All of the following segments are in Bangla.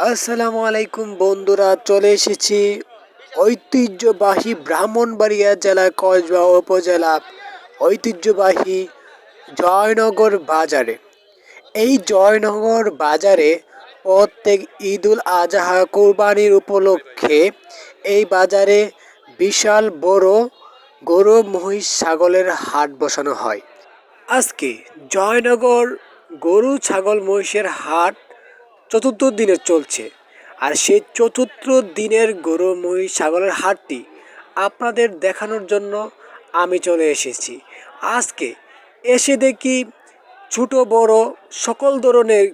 আসসালামু আলাইকুম বন্ধুরা, চলে এসেছি ঐতিহ্যবাহী ব্রাহ্মণবাড়িয়া জেলার কসবা উপজেলা ঐতিহ্যবাহী জয়নগর বাজারে। এই জয়নগর বাজারে প্রত্যেক ঈদুল আজহা কোরবানির উপলক্ষে এই বাজারে বিশাল বড় গরু মহিষ ছাগলের হাট বসানো হয়। আজকে জয়নগর গরু ছাগল মহিষের হাট চতুর্থ দিনে চলছে। আর সেই চতুর্থ দিনের গরু মহিষ ছাগলের হাটটি আপনাদের দেখানোর জন্য আমি চলে এসেছি। আজকে এসে দেখি ছোট বড় সকল ধরনের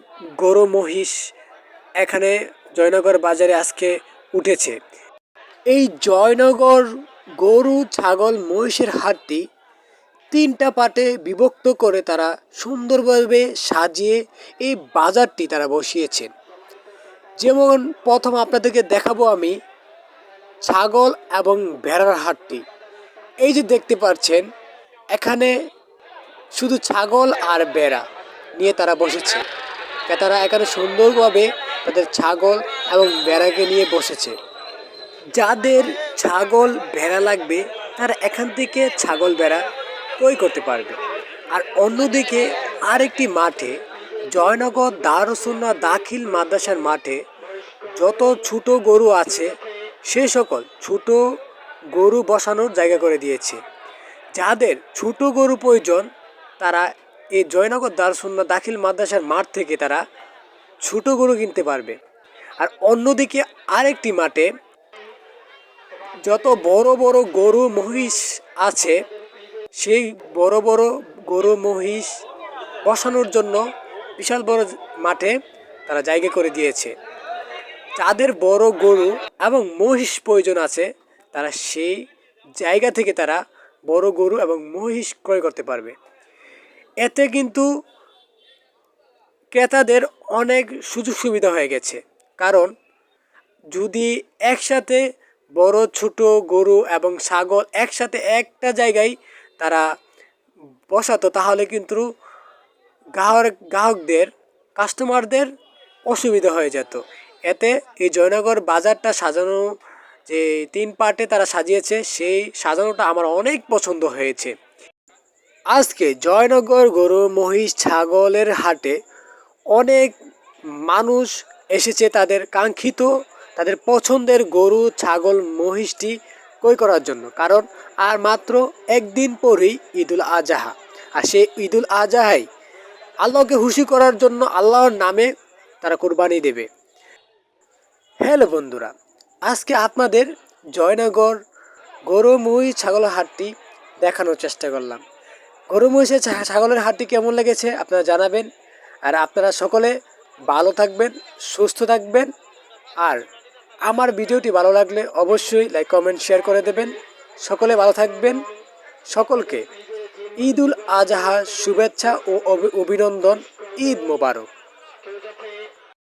গরু মহিষ এখানে জয়নগর বাজারে আজকে উঠেছে। এই জয়নগর গরু ছাগল মহিষের হাটটি তিনটা পার্টে বিভক্ত করে তারা সুন্দরভাবে সাজিয়ে এই বাজারটি তারা বসিয়েছেন। যেমন প্রথম আপনাদেরকে দেখাবো আমি ছাগল এবং ভেড়ার হাটটি। এই যে দেখতে পাচ্ছেন, এখানে শুধু ছাগল আর ভেড়া নিয়ে তারা বসেছে। তারা এখানে সুন্দরভাবে তাদের ছাগল এবং ভেড়াকে নিয়ে বসেছে। যাদের ছাগল ভেড়া লাগবে তারা এখান থেকে ছাগল ভেড়া ক্রয় করতে পারবে। আর অন্যদিকে আরেকটি মাঠে জয়নগর দারুসুন্নাহ দাখিল মাদ্রাসার মাঠে যত ছোট গরু আছে সে সকল ছোট গরু বসানোর জায়গা করে দিয়েছে। যাদের ছোট গরু প্রয়োজন তারা এই জয়নগর দারুসুন্নাহ দাখিল মাদ্রাসার মাঠ থেকে তারা ছোট গরু কিনতে পারবে। আর অন্যদিকে আরেকটি মাঠে যত বড় বড় গরু মহিষ আছে সেই বড় বড় গরু মহিষ বসানোর জন্য বিশাল বড় মাঠে তারা জায়গা করে দিয়েছে। যাদের বড় গরু এবং মহিষ প্রয়োজন আছে তারা সেই জায়গা থেকে তারা বড় গরু এবং মহিষ ক্রয় করতে পারবে। এতে কিন্তু ক্রেতাদের অনেক সুযোগ সুবিধা হয়ে গেছে। কারণ যদি একসাথে বড় ছোট গরু এবং ছাগল একসাথে একটা জায়গায় তারা বসাতো তাহলে কিন্তু গ্রাহকদের কাস্টমারদের অসুবিধা হয়ে যেত। এতে এই জয়নগর বাজারটা সাজানো যে তিন পার্টে তারা সাজিয়েছে সেই সাজানোটা আমার অনেক পছন্দ হয়েছে। আজকে জয়নগর গরু মহিষ ছাগলের হাটে অনেক মানুষ এসেছে তাদের কাঙ্ক্ষিত তাদের পছন্দের গরু ছাগল মহিষটি ক্রয় করার জন্য। কারণ আর মাত্র একদিন পরেই ঈদুল আজহা। আর সেই ঈদুল আজহায় আল্লাহকে খুশি করার জন্য আল্লাহর নামে তারা কোরবানি দেবে। হ্যালো বন্ধুরা, আজকে আপনাদের জয়নগর গরু মহিষ ছাগলের হাটটি দেখানোর চেষ্টা করলাম। গরু মহিষের ছাগলের হাটটি কেমন লেগেছে আপনারা জানাবেন। আর আপনারা সকলে ভালো থাকবেন, সুস্থ থাকবেন। আর আমার ভিডিওটি ভালো লাগলে অবশ্যই লাইক কমেন্ট শেয়ার করে দেবেন। সকলে ভালো থাকবেন। সকলকে ঈদুল আজহা শুভেচ্ছা ও অভিনন্দন। ঈদ মোবারক।